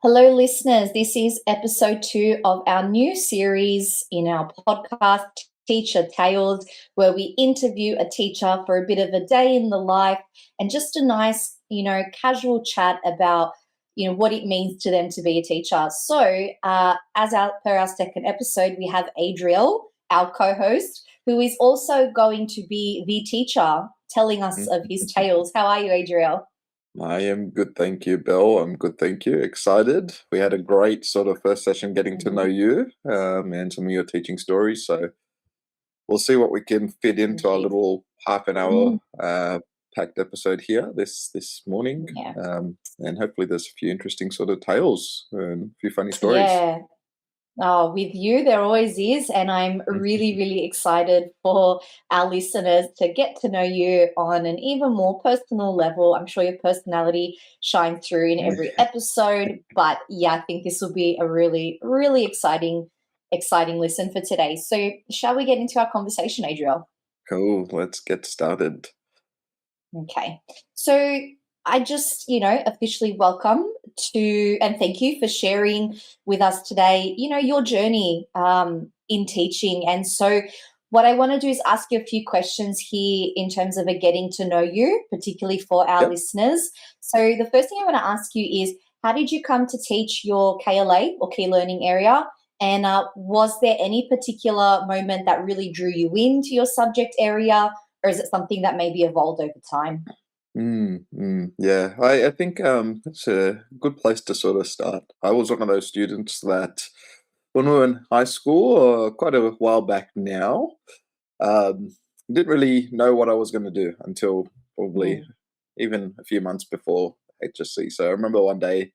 Hello, listeners. This is episode 2 of our new series in our podcast, Teacher Tales, where we interview a teacher for a bit of a day in the life and just a nice, casual chat about, what it means to them to be a teacher. So, per our second episode, we have Adriel, our co-host, who is also going to be the teacher telling us of his tales. How are you, Adriel? I am good, thank you, Bill. I'm good, thank you. Excited. We had a great sort of first session getting to know you and some of your teaching stories. So we'll see what we can fit into our little half an hour packed episode here this morning. Yeah. And hopefully there's a few interesting sort of tales and a few funny stories. Yeah. Oh, with you, there always is. And I'm really, really excited for our listeners to get to know you on an even more personal level. I'm sure your personality shines through in every episode. But yeah, I think this will be a really, really exciting listen for today. So shall we get into our conversation, Adriel? Cool. Let's get started. Okay. So I just, officially welcome to and thank you for sharing with us today, your journey in teaching. And so what I want to do is ask you a few questions here in terms of a getting to know you, particularly for our listeners. So the first thing I want to ask you is, how did you come to teach your KLA or key learning area? And was there any particular moment that really drew you into your subject area? Or is it something that maybe evolved over time? Yeah, I think it's a good place to sort of start. I was one of those students that when we were in high school, quite a while back now, um, didn't really know what I was going to do until probably even a few months before HSC. So I remember one day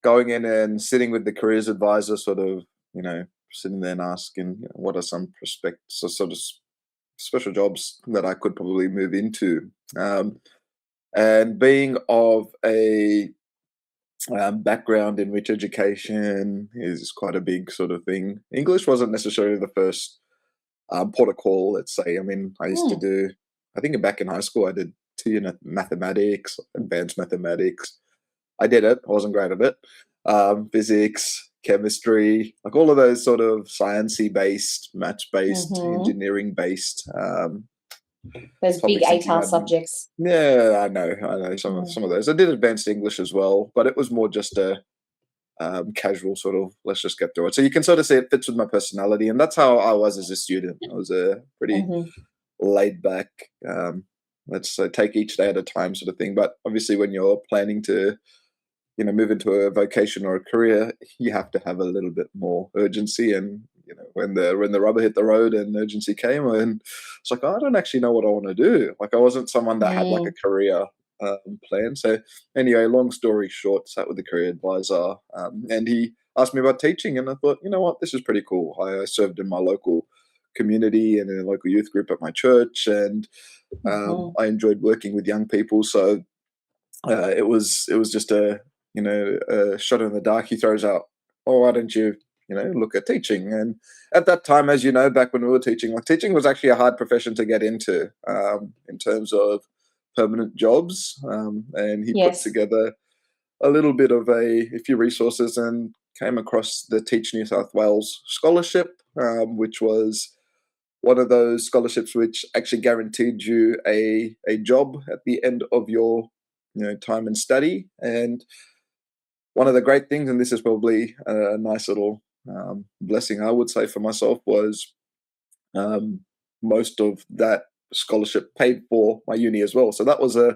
going in and sitting with the careers advisor, sort of, sitting there and asking, what are some prospects or sort of special jobs that I could probably move into. And being of a background in which education is quite a big sort of thing, English wasn't necessarily the first port of call, let's say. I mean, I used to do, I think back in high school, I did 2 unit mathematics, advanced mathematics. I did it. I wasn't great at it. Physics, chemistry, like all of those sort of sciencey based, maths based, engineering based those big ATAR subjects. Yeah, I know some of those. I did advanced English as well, but it was more just a casual sort of, let's just get through it. So you can sort of see it fits with my personality, and that's how I was as a student. I was a pretty laid back, let's say, take each day at a time sort of thing. But obviously, when you're planning to, move into a vocation or a career, you have to have a little bit more urgency. And when the rubber hit the road and urgency came, and it's like, I don't actually know what I want to do. Like, I wasn't someone that had like a career plan. So anyway, long story short, sat with the career advisor, and he asked me about teaching, and I thought, you know what, this is pretty cool. I served in my local community and in a local youth group at my church, and I enjoyed working with young people. So it was just a shot in the dark. He throws out, oh, why don't you look at teaching? And at that time, as you know, back when we were teaching, like, teaching was actually a hard profession to get into in terms of permanent jobs. And he put together a little bit of a few resources and came across the Teach New South Wales scholarship, which was one of those scholarships which actually guaranteed you a job at the end of your time and study. And one of the great things, and this is probably a nice little blessing, I would say, for myself, was most of that scholarship paid for my uni as well. So that was a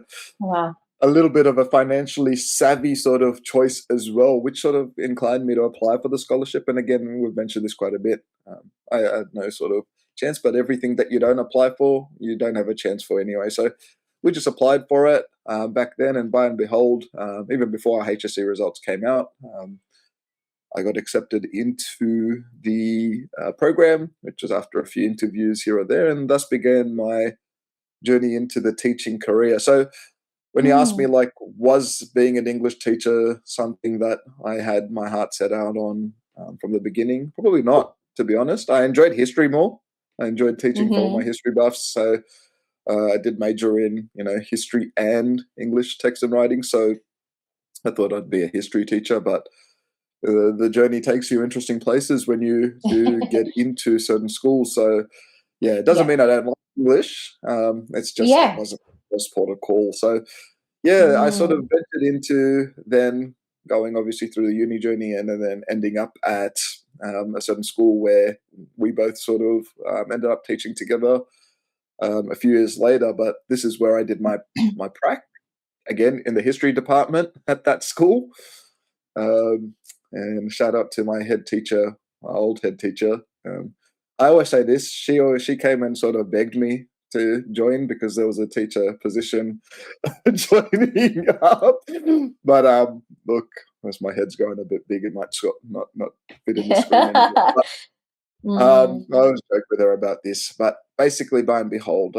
little bit of a financially savvy sort of choice as well, which sort of inclined me to apply for the scholarship. And again, we've mentioned this quite a bit. I had no sort of chance, but everything that you don't apply for, you don't have a chance for anyway. So we just applied for it back then, and by and behold, even before our HSC results came out, I got accepted into the program, which was after a few interviews here or there, and thus began my journey into the teaching career. So when you asked me, like, was being an English teacher something that I had my heart set out on from the beginning? Probably not, to be honest. I enjoyed history more. I enjoyed teaching for all my history buffs. So I did major in, history and English text and writing. So I thought I'd be a history teacher, but the journey takes you interesting places when you do get into certain schools. So yeah, it doesn't Yeah. mean I don't like English. It's just it Yeah. wasn't the first port of call. So yeah, I sort of Mm. ventured into then going obviously through the uni journey and then ending up at a certain school where we both sort of ended up teaching together a few years later. But this is where I did my prac again in the history department at that school. Um, and shout out to my head teacher, my old head teacher. I always say this: she came and sort of begged me to join because there was a teacher position joining up. But look, as my head's going a bit big, it might not fit in the screen anymore. But Mm. I always joke with her about this. But basically, by and behold,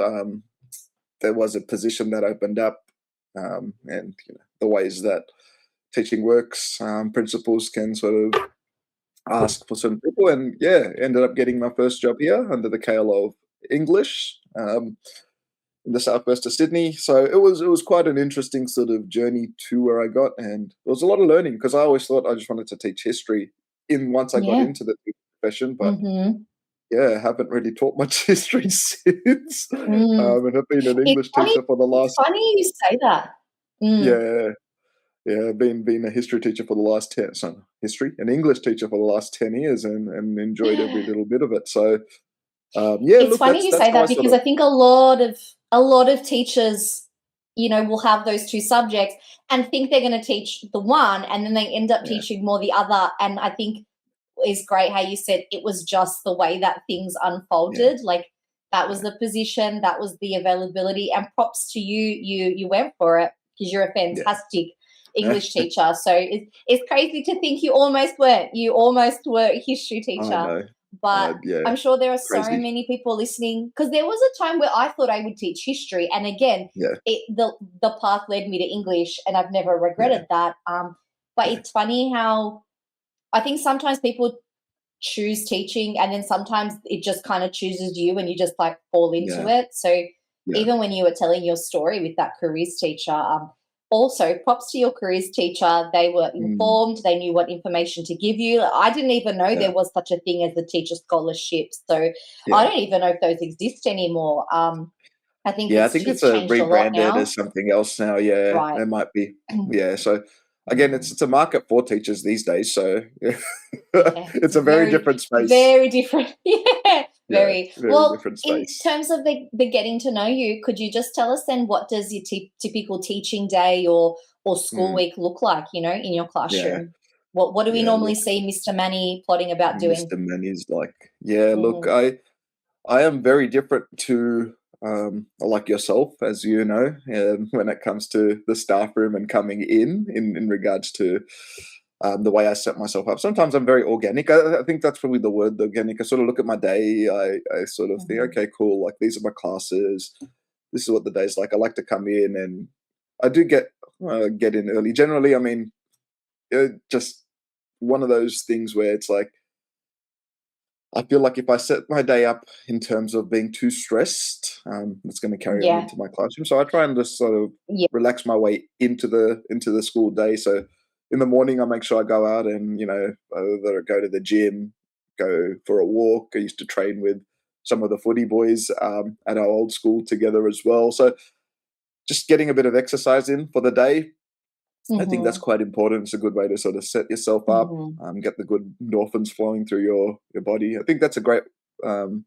there was a position that opened up, and the ways that teaching works, principals can sort of ask for certain people, and yeah, ended up getting my first job here under the KL of English. In the southwest of Sydney. So it was quite an interesting sort of journey to where I got, and there was a lot of learning because I always thought I just wanted to teach history in once I got Yeah. into the profession, but Mhm. yeah, haven't really taught much history since, Mm. and have been an It's English funny teacher for the it's last funny you say that. Mm. yeah yeah been a history teacher for the last 10 so history an English teacher for the last 10 years and enjoyed every little bit of it. So yeah, It's look, funny you that's say how I that sort because of I think a lot of teachers, will have those two subjects and think they're gonna teach the one, and then they end up yeah teaching more the other, and I think is great how you said it was just the way that things yeah unfolded. Like that was yeah the position, that was the availability, and props to you. You went for it because you're a fantastic yeah English teacher. So it's crazy to think you almost weren't. You almost were a history I teacher, know. but Yeah, I'm sure there are so crazy. many people listening because there was a time where I thought I would teach history, and again, Yeah, the path led me to English, and I've never yeah, regretted that. But yeah, it's funny how I think sometimes people choose teaching and then sometimes it just kind of chooses you and you just like fall into yeah, it. So yeah, even when you were telling your story with that careers teacher, also props to your careers teacher. They were mm, informed, they knew what information to give you. I didn't even know yeah, there was such a thing as the teacher scholarship, so I yeah. don't even know if those exist anymore. I think Yeah, I think it's it's a changed a lot rebranded as now, something else now, yeah, right? there might be. Yeah, so, again, Mm. it's a market for teachers these days, so Yeah, it's it's a very very, different space. very different. Yeah, Yeah, very. very Well, different in space. terms of the getting to know you, could you just tell us then what does your typical teaching day or school Mm, week look like, in your yeah, classroom? What do we yeah, normally look, see Mr. Manny plotting about doing? Mr. Manny's like yeah, look, Mhm. I am very different to like yourself, as you know, when it comes to the staff room and coming in regards to the way I set myself up. Sometimes I'm very organic. I think that's probably the word, organic. I sort of look at my day. I sort of think, Mhm. okay, cool. Like these are my classes. This is what the day's like. I like to come in, and I do get in early. Generally, I mean, just one of those things where it's like I feel like if I set my day up in terms of being too stressed, it's going to carry on Yeah. into my classroom. So I try and just sort of Yeah. relax my way into the school day. So in the morning, I make sure I go out and either go to the gym, go for a walk. I used to train with some of the footy boys at our old school together as well. So just getting a bit of exercise in for the day, I think that's Mhm. quite important. It's a good way to sort of set yourself up, Mhm. get the good endorphins flowing through your body. I think that's a great um,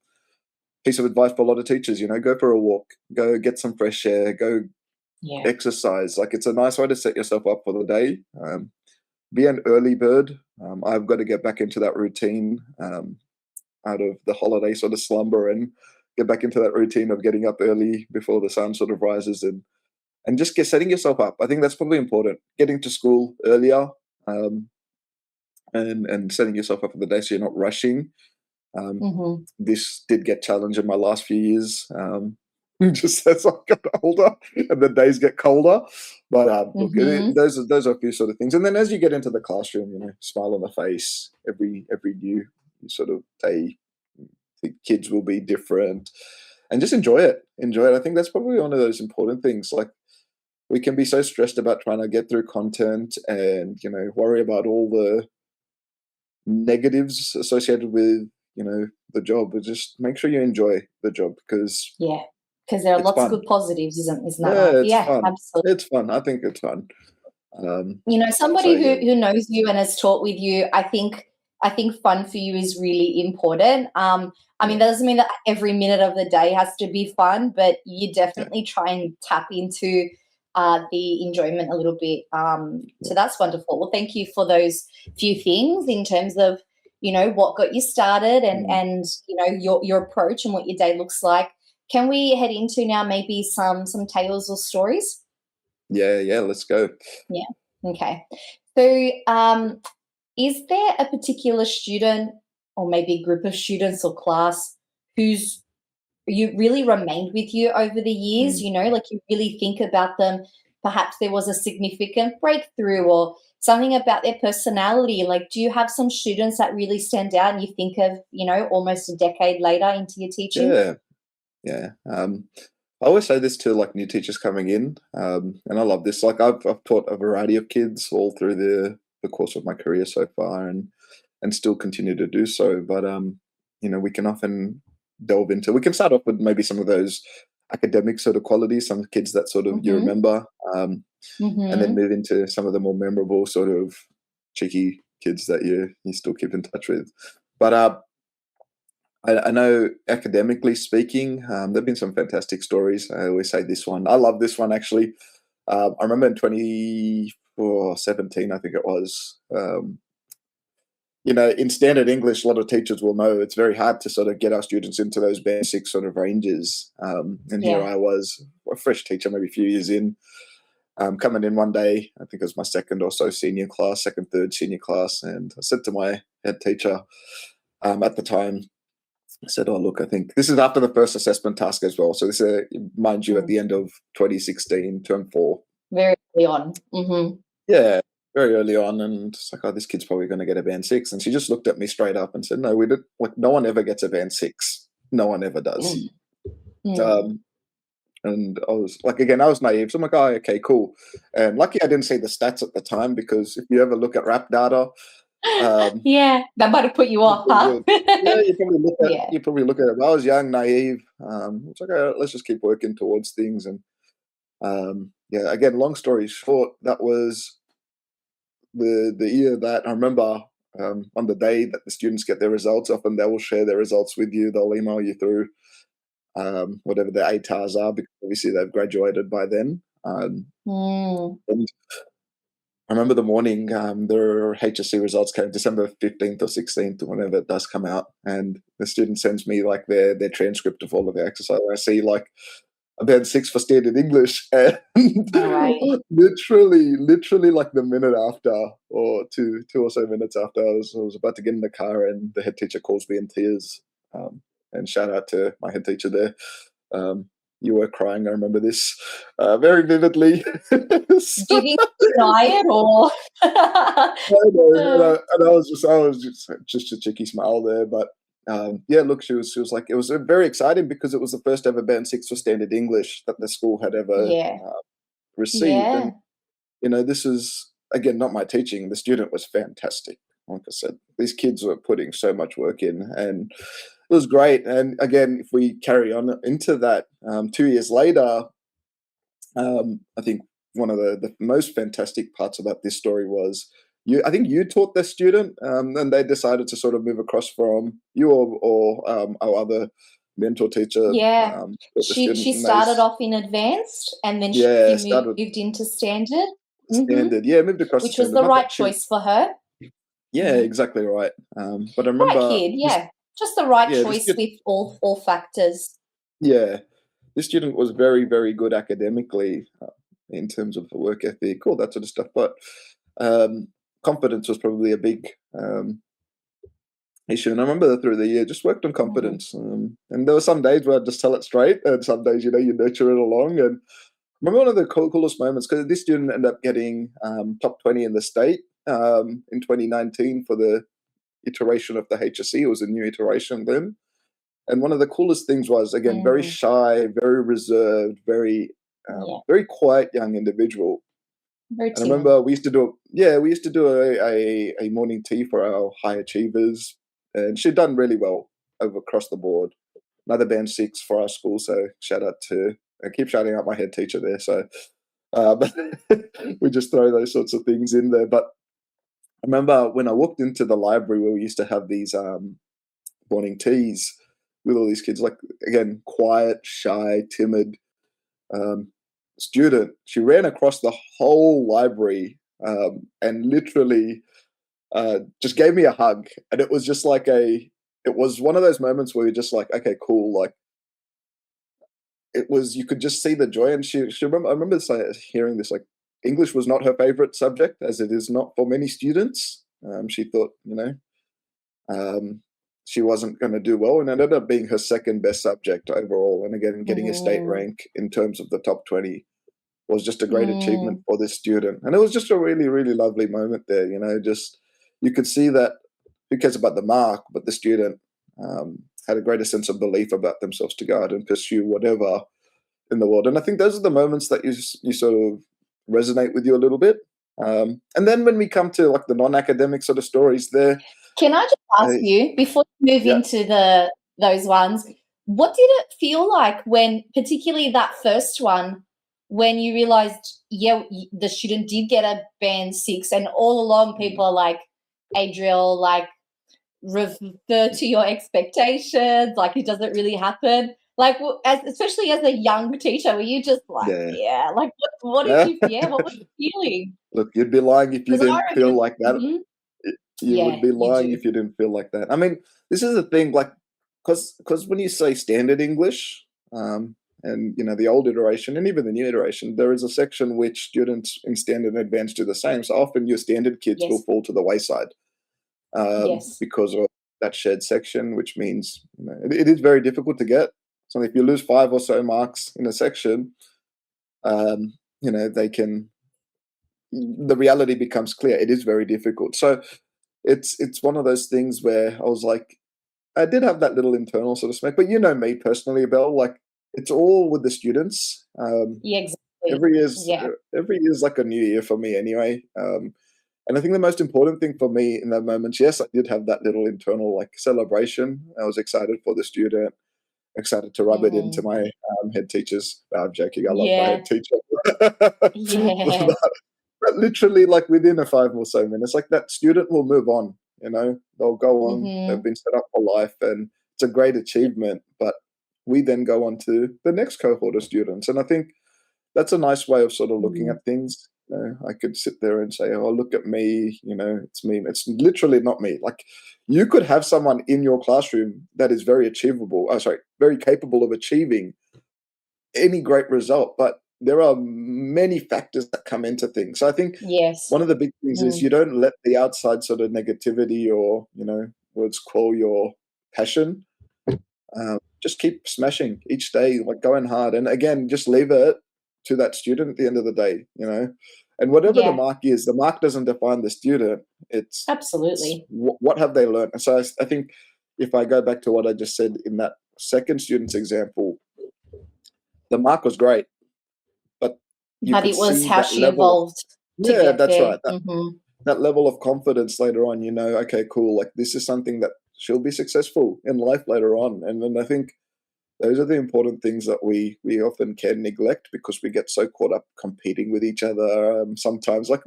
piece of advice for a lot of teachers. Go for a walk, go get some fresh air, go Yeah. exercise. Like it's a nice way to set yourself up for the day. Be an early bird. I've got to get back into that routine out of the holiday sort of slumber and get back into that routine of getting up early before the sun sort of rises and just setting yourself up. I think that's probably important. Getting to school earlier, um, and setting yourself up for the day so you're not rushing. Um, Mhm. this did get challenged in my last few years, just as I got older and the days get colder. But look, Mhm. those are a few sort of things. And then as you get into the classroom, smile on the face. Every new sort of day, the kids will be different, and just enjoy it. Enjoy it. I think that's probably one of those important things. Like we can be so stressed about trying to get through content and worry about all negatives associated with, the job. But just make sure you enjoy the job because Yeah, because there are it's lots of fun. good positives, isn't that Yeah, right? it's Yeah, fun. absolutely. It's fun. I think it's fun. Um, so Somebody who yeah, who knows you and has taught with you, I think fun for you is really important. I mean, yeah, that doesn't mean that every minute of the day has to be fun, but you yeah, definitely try and tap into the enjoyment a little bit. yeah, So that's wonderful. Well, thank you for those few things in terms of what got you started and mm, and your approach and what your day looks like. Can we head into now maybe some tales or stories? yeah, yeah. Let's go. Yeah. Okay. So, is there a particular student or maybe a group of students or class who's you really remained with you over the years? Mm, Like you really think about them. Perhaps there was a significant breakthrough or something about their personality. Like, do you have some students that really stand out and you think of, almost a decade later into your teaching? yeah, yeah. I always say this to like new teachers coming in, and I love this. Like I've taught a variety of kids all through the course of my career so far, and still continue to do so. But we can often we can start off with maybe some of those academic sort of qualities, some kids that sort of you Mm-hmm. remember, and then Mm-hmm. move into some of the more memorable sort of cheeky kids that you still keep in touch with. But I know academically speaking, there've been some fantastic stories. I always say this one. I love this one actually. I remember in 2017, I think it was. In standard English, a lot of teachers will know it's very hard to sort of get our students into those band six sort of ranges. And here Yeah. I was, a fresh teacher, maybe a few years in, coming in one day. I think it was my second or so senior class, second, third senior class, and I said to my head teacher at the time, I said, "Oh, look, I think this is after the first assessment task as well." So this, mind you, at Mm. the end of 2016, term four. Very early on. Mm-hmm. Yeah, very early on, and it's like, "Oh, this kid's probably going to get a band six." And she just looked at me straight up and said, "No, we did. Like, no one ever gets a band six. No one ever does." Mm. Mm. Um, and I was like, again, I was naive. So I'm like, "Oh, okay, cool." And lucky I didn't see the stats at the time because if you ever look at rap data, um, Yeah, that might have put you off, you huh? would. Yeah, you probably look at Yeah. you probably look at it. I was young, naive. It's like, let's just keep working towards things. And yeah, again, long story short, that was the year that I remember on the day that the students get their results. Often they will share their results with you. They'll email you through whatever their ATARs are because obviously they've graduated by then. Mm. And I remember the morning, their HSC results came December 15th or 16th, or whenever it does come out. And the student sends me like their transcript of all of their exercise. I see like a band six for standard English. And All right. literally like the minute after, or two or so minutes after, I was about to get in the car and the head teacher calls me in tears. And shout out to my head teacher there. Um, you were crying. I remember this very vividly. Do you think you deny it or? No, no, Uh, and I was just a cheeky smile there, but yeah, look, she was like, it was very exciting because it was the first ever band six for standard English that the school had ever yeah. received, and Yeah. this is again not my teaching. The student was fantastic. Like I said, these kids were putting so much work in, and it was great. And again, if we carry on into that, 2 years later, I think one of the most fantastic parts about this story was I think you taught the student, and they decided to sort of move across from you or our other mentor teacher Yeah. taught the She student, and started off in advanced and then she yeah, started moved into standard. Mhm. standard, yeah, moved across to Which was standard. the Not that right she, choice for her. yeah, Mhm. exactly right. But I Right remember kid, this, yeah. Just the right yeah, this choice student, with all factors. yeah, this student was very, very good academically in terms of the work ethic, all that sort of stuff. But um, confidence was probably a big issue. And I remember that through the year, just worked on Mm. confidence. And there were some days where I'd just tell it straight, and some days, you nurture it along. And I remember one of the coolest moments because this student ended up getting top 20 in the state in 2019 for the iteration of the HSC. It was a new iteration then. And one of the coolest things was, again, very Mhm. shy, very reserved, very, Yeah. very quiet young individual. Very And I teal. remember we used to do a morning tea for our high achievers, and she'd done really well over across the board. Another band six for our school, so shout out to I keep shouting out my head teacher there. So but we just throw those sorts of things in there. But I remember when I walked into the library where we used to have these morning teas with all these kids, like again, quiet, shy, timid um, student. She ran across the whole library and literally just gave me a hug. And it was just like it was one of those moments where you're just like, okay, cool. Like it was, you could just see the joy. And I remember hearing this, like English was not her favorite subject, as it is not for many students. She thought, um, she wasn't going to do well, and it ended up being her second best subject overall. And again, getting a state Mm-hmm. rank in terms of the top 20 was just a great achievement Mm. for this student. And it was just a really, really lovely moment there. Just you could see that who cares about the mark, but the student had a greater sense of belief about themselves to go out and pursue whatever in the world. And I think those are the moments that you sort of resonate with you a little bit. And then when we come to like the non-academic sort of stories, there, Can I just ask I, you, before you move yeah, into those ones, what did it feel like when, particularly that first one, when you realized, yeah, the student did get a band six, and all along people are like, Adriel, like, refer to your expectations, like it doesn't really happen. Like, especially as a young teacher, were you just like, yeah. yeah, like what did you, yeah, what was you feeling? Look, you'd be lying if you Because I didn't feel remember, like that. mhm, You would yeah, be you lying do. if you didn't feel like that. I mean, this is the thing, like, because when you say standard English, and the old iteration and even the new iteration, there is a section which students in standard and advanced do the same. So often your standard kids will Yes, fall to the wayside yes. because of that shared section, which means it is very difficult to get. So if you lose five or so marks in a section, they can. The reality becomes clear. It is very difficult. So it's one of those things where I was like, I did have that little internal sort of smack, but me personally, Belle, like it's all with the students. Yeah, exactly. Every year's Yeah. every year's like a new year for me anyway. And I think the most important thing for me in that moment, yes, I did have that little internal like celebration. I was excited for the student, excited to rub it into Mhm. my head teachers. I'm joking. I love my Yeah. head teacher. Yeah. But literally, like within a 5 or so minutes, like that student will move on. They'll go on. They've Mhm. been set up for life, and it's a great achievement. But we then go on to the next cohort of students, and I think that's a nice way of sort of looking Mhm. at things. I could sit there and say, "Oh, look at me," it's me. It's literally not me. Like you could have someone in your classroom that is very achievable. Oh, sorry, very capable of achieving any great result, but there are many factors that come into things. So I think Yes. one of the big things is Mm. you don't let the outside sort of negativity or words quell your passion. Just keep smashing each day, like going hard, and again, just leave it to that student at the end of the day. And whatever Yeah, the mark doesn't define the student. It's absolutely. what have they learned. And so I think if I go back to what I just said in that second student's example, the mark was great, but you But could it was see how that she level of, evolved to yeah, get that's there. right. That Mhm. that level of confidence later on, okay, cool, like this is something that she'll be successful in life later on. And then I think those are the important things that we often can neglect because we get so caught up competing with each other. Sometimes, like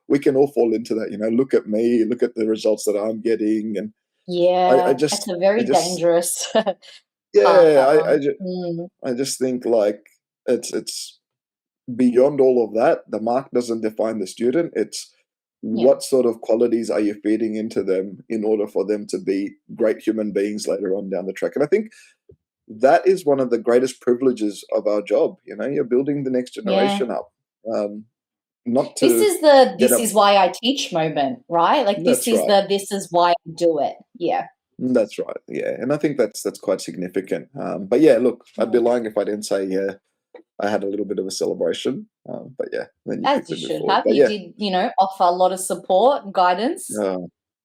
we can all fall into that. Look at me, look at the results that I'm getting, and I Yeah, it's just, a I very just, dangerous path, yeah, that I, I, one. ju- Mm. I just think like it's beyond all of that. The mark doesn't define the student. It's Yeah. what sort of qualities are you feeding into them in order for them to be great human beings later on down the track. And I think that is one of the greatest privileges of our job. You're building the next Yeah. generation up, not This to is the get "this up. is why I teach" moment, right? Like, this That's is right. the "this is why I do it." Yeah. That's right. Yeah, and I think that's quite significant. But yeah, look, I'd be Mm. lying if I didn't say yeah, I had a little bit of a celebration. But yeah, then you As you quickly move should forward. have. But You yeah, did, offer a lot of support, guidance. uh,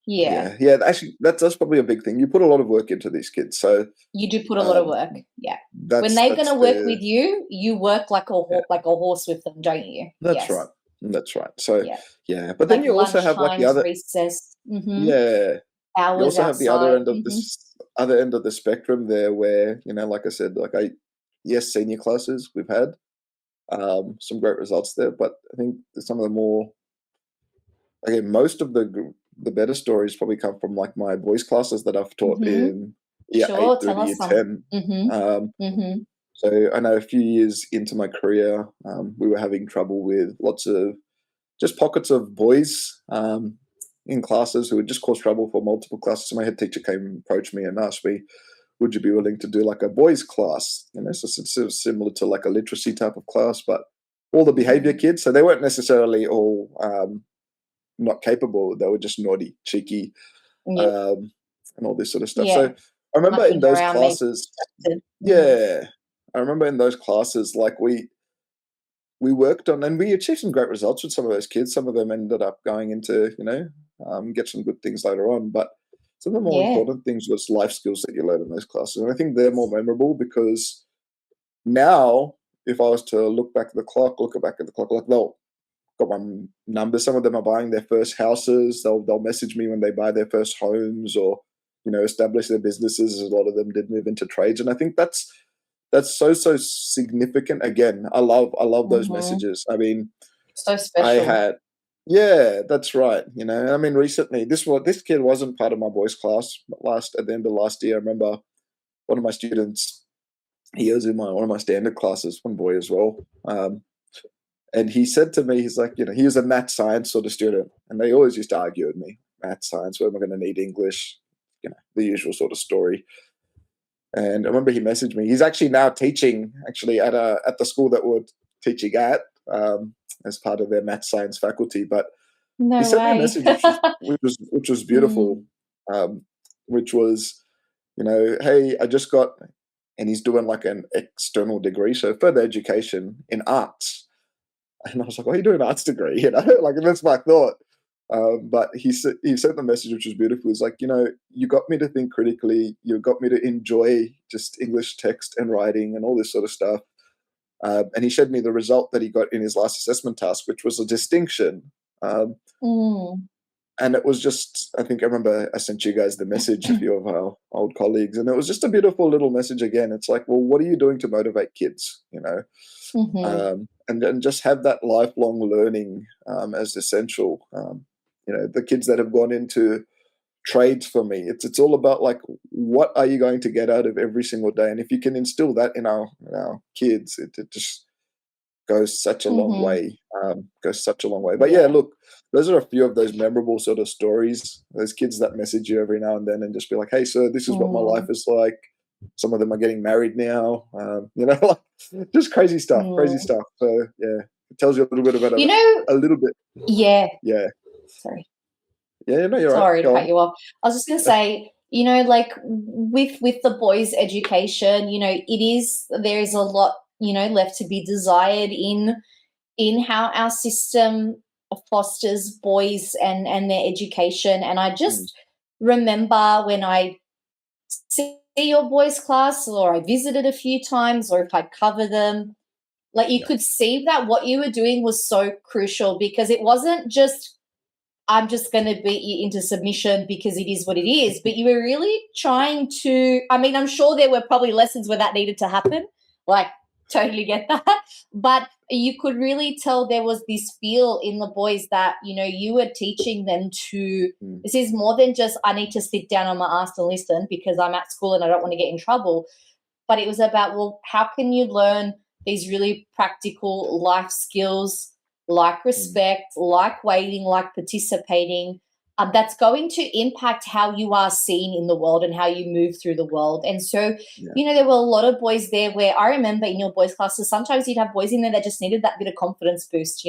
Yeah. yeah. Actually, that's probably a big thing. You put a lot of work into these kids, so You do put a lot of um, work. Yeah. When that's they're that's gonna work the with you, you work like a yeah, like a horse with them, don't you? that's Yes. right. That's right. So, Yeah. yeah, but then Like you also have like the lunchtimes, other, recess, yeah, you hours also have the other outside. end of this other end of the spectrum there, where like I said, like yes, senior classes we've had some great results there, but I think some of the more, again, most of the better stories probably come from like my boys classes that I've taught Mhm. in year 8 Sure, through tell to year us some. 10. Mhm. Um, Mhm. so I know a few years into my career, we were having trouble with lots of just pockets of boys in classes who would just cause trouble for multiple classes. So my head teacher came and approached me and asked me, would you be willing to do like a boys class? So it's sort of similar to like a literacy type of class, but all the behavior Mm. kids. So they weren't necessarily all not capable. They were just naughty, cheeky, Yeah. um, and all this sort of stuff. So Yeah. I remember in Mucking those around, maybe classes, distracted. Mm. yeah, I remember in those classes, like we worked on, and we achieved some great results with some of those kids. Some of them ended up going into, get some good things later on. But some of the more Yeah. important things was life skills that you learn in those classes. And I think they're more memorable because now, if I was to look back at the clock, like they'll got my numbers. Some of them are buying their first houses. They'll message me when they buy their first homes or establish their businesses. A lot of them did move into trades, and I think that's so significant. Again, I love those Mhm. messages. I mean, So I special. had yeah, that's right. I mean, recently this kid wasn't part of my boys class. But at the end of last year, I remember one of my students. He was in my one of my standard classes, one boy as well. And he said to me, he's like, he was a math science sort of student, and they always used to argue with me, math science, where am I going to need English? The usual sort of story. And I remember he messaged me. He's actually now teaching at the school that we're teaching at as part of their math science faculty. But he No sent me a way. message which was beautiful, Mm. um, which was, hey, I just got, and he's doing like an external degree, so further education in arts. And I was like, "Why are you doing an arts degree?" Like that's my thought. But he sent the message, which was beautiful. He's like, you got me to think critically. You got me to enjoy just English text and writing and all this sort of stuff. And he showed me the result that he got in his last assessment task, which was a distinction. Um, Mm. and it was just, I think I remember I sent you guys the message, a few of our old colleagues, and it was just a beautiful little message again. It's like, well, what are you doing to motivate kids? Mhm. And just have that lifelong learning as essential. The kids that have gone into trades for me, it's all about like, what are you going to get out of every single day? And if you can instill that in our kids, it just goes such a long Mhm. way. Goes such a long way. But yeah, Yeah. look, those are a few of those memorable sort of stories. Those kids that message you every now and then and just be like, "Hey, sir, this is what my life Mm. is like." Some of them are getting married now. Like just crazy stuff, crazy Mm. stuff. So yeah, it tells you a little bit about You know a little bit. yeah, Yeah, sorry. yeah. No, you're right. Sorry to Go cut on. you off. I was just gonna say, like with the boys' education, there is a lot, left to be desired in how our system fosters boys and their education. And I Mm, just remember when I see your boys' class, or I visited a few times, or if I cover them, like you yeah. could see that what you were doing was so crucial, because it wasn't just I'm just going to beat you into submission because it is what it is. But you were really trying to, I mean, I'm sure there were probably lessons where that needed to happen. Like, totally get that. But you could really tell there was this feel in the boys that, you were teaching them to, Mm, this is more than just, I need to sit down on my ass and listen because I'm at school and I don't want to get in trouble. But it was about, well, how can you learn these really practical life skills like mm, respect, like waiting, like participating, that's going to impact how you are seen in the world and how you move through the world. And so, yeah. there were a lot of boys there where I remember in your boys' classes, sometimes you'd have boys in there that just needed that bit of confidence boost.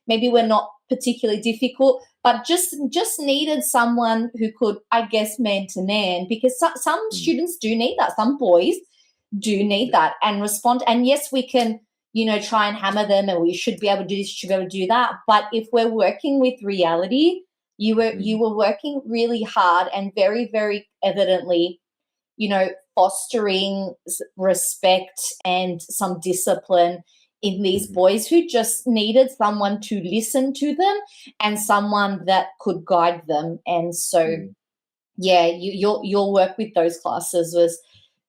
Maybe we're Yeah. not particularly difficult, but just needed someone who could, I guess, man to man, because some Mm, students do need that. Some boys do need yeah. that and respond. And yes, we can, try and hammer them and we should be able to do this, should be able to do that. But if we're working with reality, you Mm, were working really hard and very, very evidently, fostering respect and some discipline in these Mhm. boys who just needed someone to listen to them and someone that could guide them. And so, Mm. yeah, your work with those classes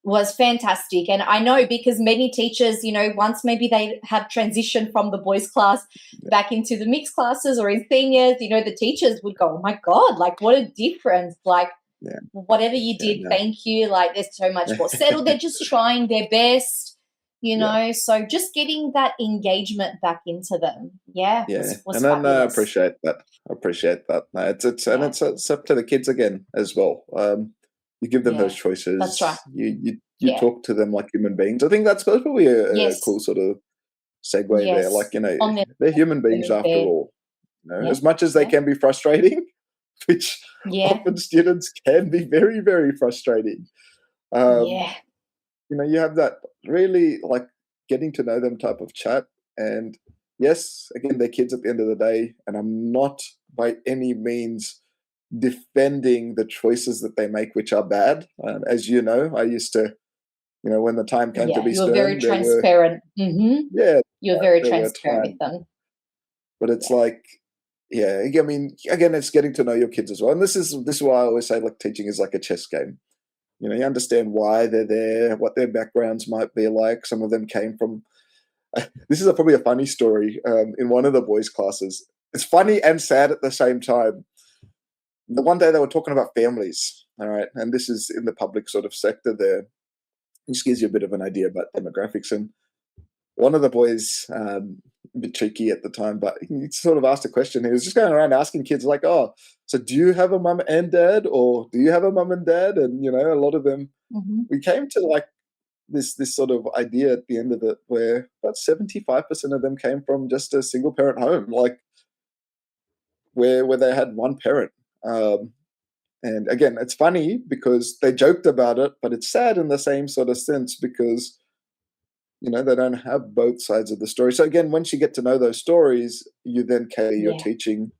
was fantastic. And I know because many teachers, once maybe they have transitioned from the boys class Yeah, back into the mixed classes or in seniors, the teachers would go, oh my God, like what a difference. Like yeah, whatever you yeah, did, no. thank you. Like they're so much more settled. They're just trying their best, Yeah, so just getting that engagement back into them, yeah, yeah, was and then I fabulous. appreciate that. I appreciate that. No, it's and Yeah, it's up to the kids again as well. You give them those yeah, that's right. choices. You Yeah. talk to them like human beings. I think that's probably a Yes. cool sort of segue there. Like, Yes. On their they're human beings after there. all. Yeah. As much as they Yeah. can be frustrating, which Yeah. often students can be very, very frustrating. Um, Yeah. you have that really like getting to know them type of chat. And yes, again, they're kids at the end of the day. And I'm not by any means defending the choices that they make, which are bad. As you know, I used to, when the time came to Yeah. be You were very stern, there were, transparent. Mm-hmm. yeah, You're very there were transparent times. with them. But it's Yeah. like, yeah, I mean, again, it's getting to know your kids as well. And this is why I always say like teaching is like a chess game. You understand why they're there, what their backgrounds might be like. Some of them came from. This is probably a funny story. In one of the boys' classes, it's funny and sad at the same time. The one day they were talking about families, all right, and this is in the public sort of sector there. This gives you a bit of an idea about demographics. And one of the boys, a bit cheeky at the time, but he sort of asked a question. He was just going around asking kids like, "Oh, so do you have a mum and dad, or do you have a mum and dad?" And a lot of them. Mm-hmm. We came to like this sort of idea at the end of it, where about 75% of them came from just a single parent home, like where they had one parent. Um, and again, it's funny because they joked about it, but it's sad in the same sort of sense because they don't have both sides of the story. So again, once you get to know those stories, you then cater your Yeah. teaching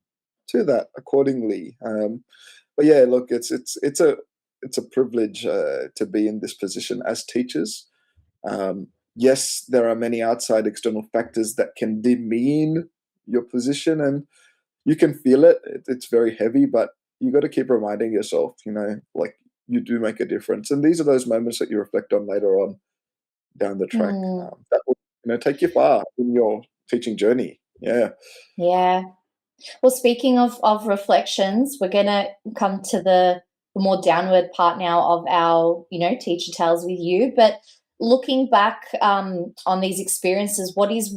to that accordingly. But yeah, look, it's a privilege to be in this position as teachers. Yes, there are many outside external factors that can demean your position, and you can feel it. It's very heavy, but you got to keep reminding yourself, like you do make a difference. And these are those moments that you reflect on later on down the track. Mm, That will, take you far in your teaching journey. Yeah. yeah. Well, speaking of reflections, we're going to come to the more downward part now of our, teacher tales with you. But looking back on these experiences, what is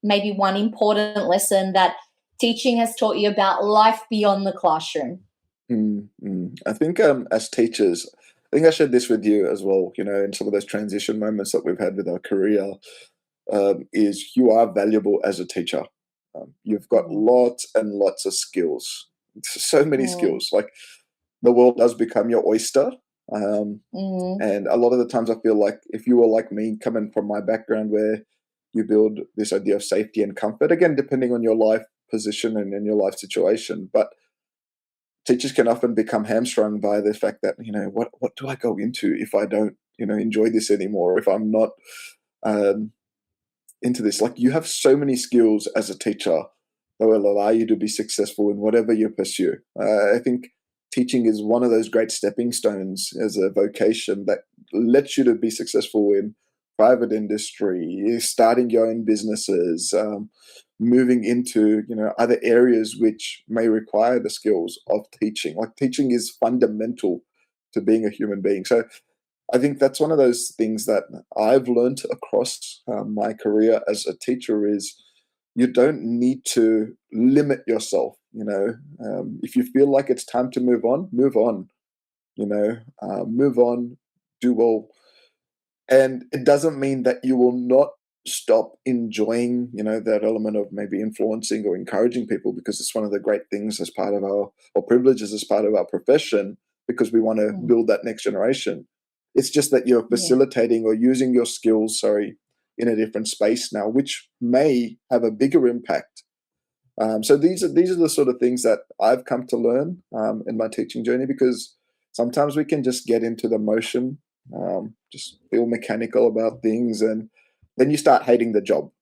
maybe one important lesson that teaching has taught you about life beyond the classroom? I think as teachers, I think I shared this with you as well. In some of those transition moments that we've had with our career, is you are valuable as a teacher. You've got Mm, lots and lots of skills, so many mm, skills. Like the world does become your oyster. Um, mm, and a lot of the times I feel like if you were like me, coming from my background where you build this idea of safety and comfort, again, depending on your life position and your life situation, but teachers can often become hamstrung by the fact that, what do I go into if I don't, enjoy this anymore, if I'm not um, into this. Like you have so many skills as a teacher that will allow you to be successful in whatever you pursue. I think teaching is one of those great stepping stones as a vocation that lets you to be successful in private industry, starting your own businesses, moving into other areas which may require the skills of teaching. Like teaching is fundamental to being a human being. So I think that's one of those things that I've learned across my career as a teacher is you don't need to limit yourself. If you feel like it's time to move on, move on. Move on, do well, and it doesn't mean that you will not stop enjoying that element of maybe influencing or encouraging people, because it's one of the great things as part of our or privileges as part of our profession, because we want to mm, build that next generation. It's just that you're yeah. facilitating or using your skills, sorry, in a different space now, which may have a bigger impact. So these are the sort of things that I've come to learn in my teaching journey, because sometimes we can just get into the motion, just feel mechanical about things, and then you start hating the job.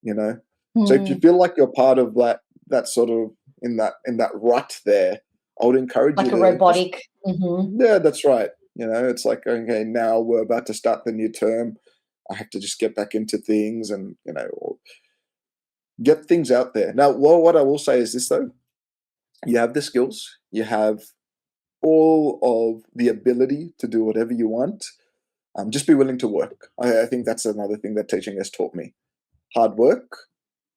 you know. So if you Mm. feel like you're part of that sort of in that rut there, I would encourage you Like a to just, robotic. Mhm. yeah, that's right. It's like, okay, now we're about to start the new term. I have to just get back into things and, or get things out there. Now, what I will say is this though, you have the skills, you have all of the ability to do whatever you want. Just be willing to work. I think that's another thing that teaching has taught me. Hard work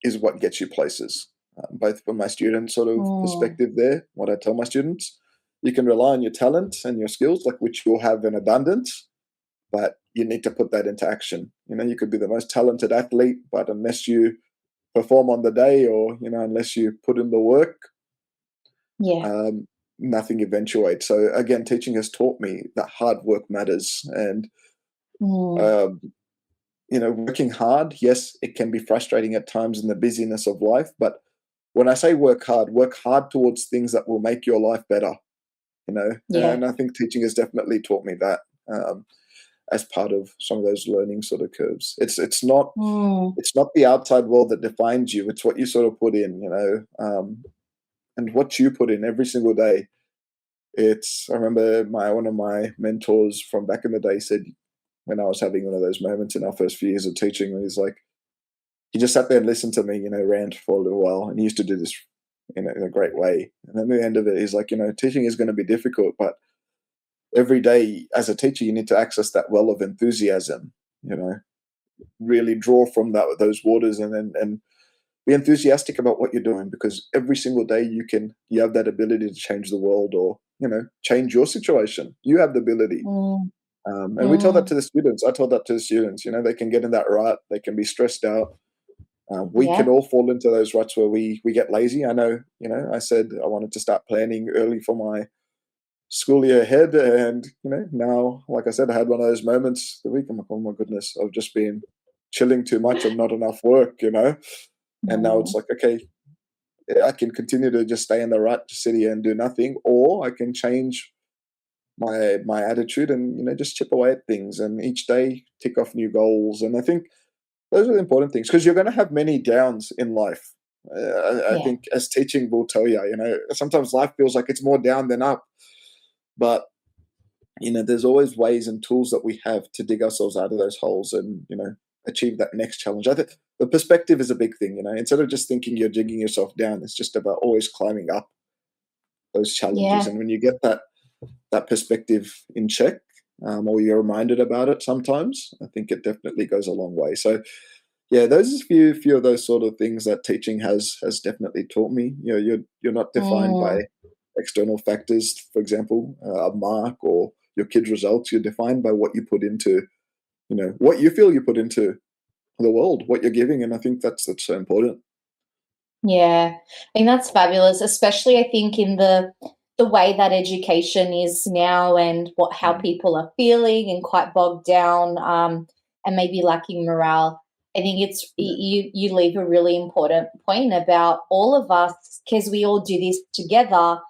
is what gets you places. Both from my student sort of Mm. perspective there, what I tell my students, you can rely on your talent and your skills, like which you'll have in abundance, but you need to put that into action. You could be the most talented athlete, but unless you perform on the day, or unless you put in the work, Yeah. um, nothing eventuates. So again, teaching has taught me that hard work matters, and Mm. um, working hard. Yes, it can be frustrating at times in the busyness of life, but when I say work hard towards things that will make your life better. Yeah. And I think teaching has definitely taught me that. As part of some of those learning sort of curves. Mm. It's not the outside world that defines you. It's what you sort of put in, and what you put in every single day. I remember one of my mentors from back in the day said, when I was having one of those moments in our first few years of teaching, and he's like, he just sat there and listened to me, rant for a little while, and he used to do this in a great way. And then at the end of it, he's like, teaching is going to be difficult, but every day as a teacher, you need to access that well of enthusiasm. You know, really draw from those waters, and be enthusiastic about what you're doing, because every single day you have that ability to change the world, or change your situation. You have the ability. Mm. And we tell that Mm. to the students. I told that to the students. They can get in that rut, they can be stressed out. We can Yeah. all fall into those ruts where we get lazy. I know, I said I wanted to start planning early for my school year ahead, and now, like I said, I had one of those moments the week. I'm like, oh my goodness, I've just been chilling too much and not enough work. And now it's Mm. like, okay, I can continue to just stay in the rut, just sit here and do nothing, or I can change my attitude and just chip away at things, and each day tick off new goals. And I think those are the important things, because you're going to have many downs in life. I Yeah. think, as teaching will tell you, sometimes life feels like it's more down than up, but there's always ways and tools that we have to dig ourselves out of those holes and, achieve that next challenge. I think the perspective is a big thing. Instead of just thinking you're digging yourself down, it's just about always climbing up those challenges. Yeah. And when you get that perspective in check, or you're reminded about it sometimes, I think it definitely goes a long way. So yeah, those are a few of those sort of things that teaching has definitely taught me. You're not defined by Mm. external factors, for example, a mark or your kids' results. You're defined by what you put into, what you feel you put into the world, what you're giving, and I think that's so important. Yeah, I think that's fabulous, especially I think in the way that education is now, and how Mm. people are feeling and quite bogged down, and maybe lacking morale. I think Yeah. you leave a really important point about all of us, because we all do this together,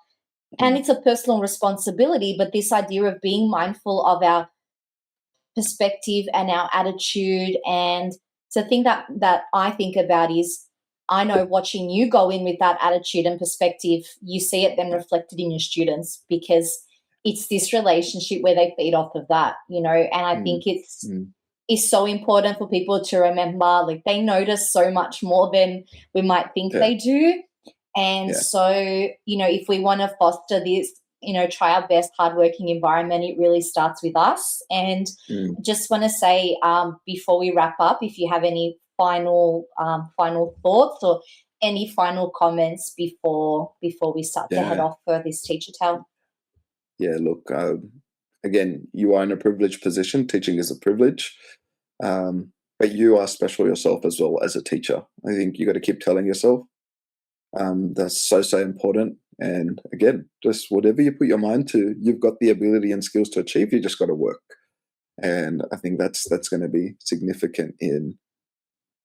and Mm. it's a personal responsibility. But this idea of being mindful of our perspective and our attitude. And the thing that I think about is, I know watching you go in with that attitude and perspective, you see it then reflected in your students, because it's this relationship where they feed off of that, and I think Mm. Mm. it's so important for people to remember, like, they notice so much more than we might think Yeah. they do. And Yeah. so, if we want to foster this, try our best hardworking environment, it really starts with us. And Mm. I just want to say, before we wrap up, if you have any final thoughts or any final comments before we start to head Yeah. off for this teacher tell. Yeah. Look, again, you are in a privileged position. Teaching is a privilege. But you are special yourself as well as a teacher. I think you got to keep telling yourself. That's so important. And again, just whatever you put your mind to, you've got the ability and skills to achieve. You just got to work. And I think that's going to be significant in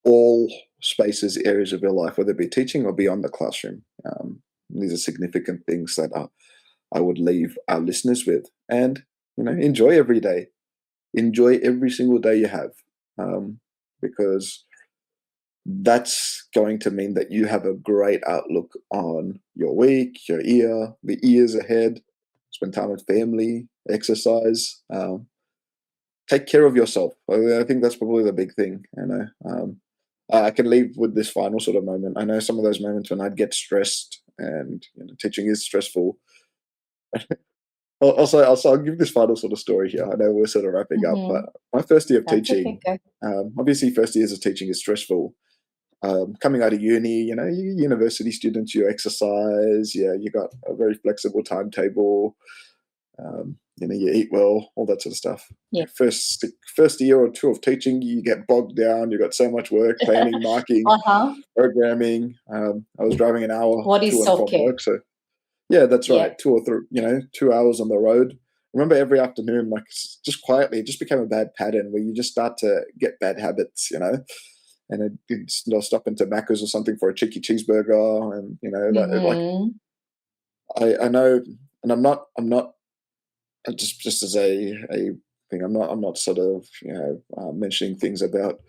all spaces, areas of your life, whether it be teaching or beyond the classroom. These are significant things that I would leave our listeners with. And enjoy every day. Enjoy every single day you have, because that's going to mean that you have a great outlook on your week, your year, the years ahead. Spend time with family, exercise, take care of yourself. I think that's probably the big thing. I can leave with this final sort of moment. I know some of those moments when I'd get stressed, and teaching is stressful. I'll give this final sort of story here. I know we're sort of wrapping up, but Mhm. my first year of That's okay, teaching, go. obviously, first years of teaching is stressful. Coming out of uni, you university students, you exercise, yeah, you got a very flexible timetable, you eat well, all that sort of stuff. Yeah. First year or two of teaching, you get bogged down. You got so much work, planning, marking, Uh-huh. programming. I was driving an hour What to is and from self-care? work, so yeah, that's Yeah. right. 2 or 3, 2 hours on the road. Remember every afternoon, like just quietly, it just became a bad pattern where you just start to get bad habits, and it's stop into Macca's or something for a cheeky cheeseburger, and like Mhm. I know, and I'm not just as a thing. I'm not sort of mentioning things about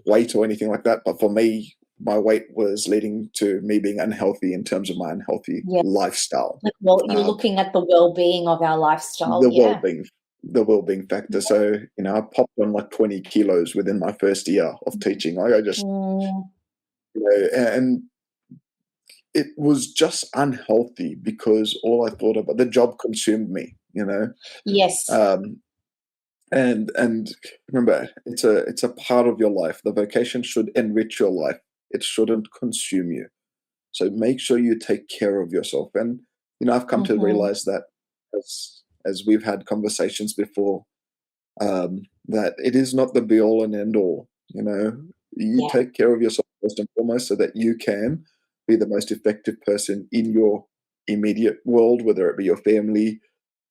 weight or anything like that. But for me, my weight was leading to me being unhealthy in terms of my unhealthy Yeah. lifestyle. Like, well, you're Um, looking at the well-being of our lifestyle, the yeah. well-being, the well-being factor. Yeah. So I popped on like 20 kilos within my first year of teaching. Like I just, Mm, and it was just unhealthy because all I thought about the job consumed me. yes. Um, and remember, it's a part of your life. The vocation should enrich your life. It shouldn't consume you. So make sure you take care of yourself. And I've come to Mhm. realize that as we've had conversations before, that it is not the be all and end all. You Yeah, take care of yourself first and foremost, so that you can be the most effective person in your immediate world, whether it be your family,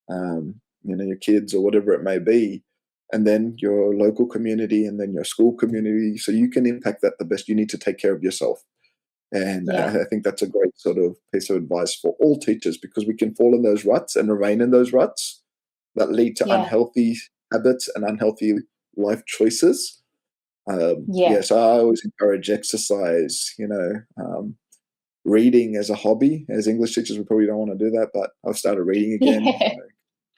your kids, or whatever it may be, and then your local community, and then your school community, so you can impact that the best. You need to take care of yourself. And yeah, I think that's a great sort of piece of advice for all teachers, because we can fall in those ruts and remain in those ruts that lead to yeah, unhealthy habits and unhealthy life choices. yeah. Yeah, so I always encourage exercise, reading as a hobby. As English teachers, we probably don't want to do that, but I've started reading again. Yeah,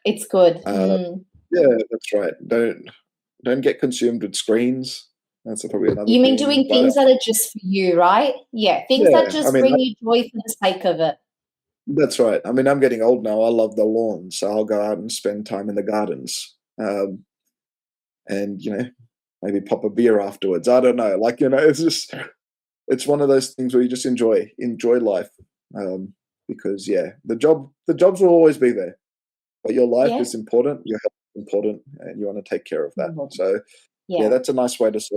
it's good. Uh, Mm. yeah, that's right. Don't get consumed with screens. That's probably another You mean thing. doing But things that are just for you, right? Yeah, things that yeah, I just mean, bring you joy for the sake of it. that's right. I mean, I'm getting old now. I love the lawn, so I'll go out and spend time in the gardens, and maybe pop a beer afterwards. I don't know. Like it's one of those things where you just enjoy life, um, because yeah, the jobs will always be there, but your life Yeah. is important. Your health is important, and you want to take care of that. Mhm. So yeah, Yeah. that's a nice way to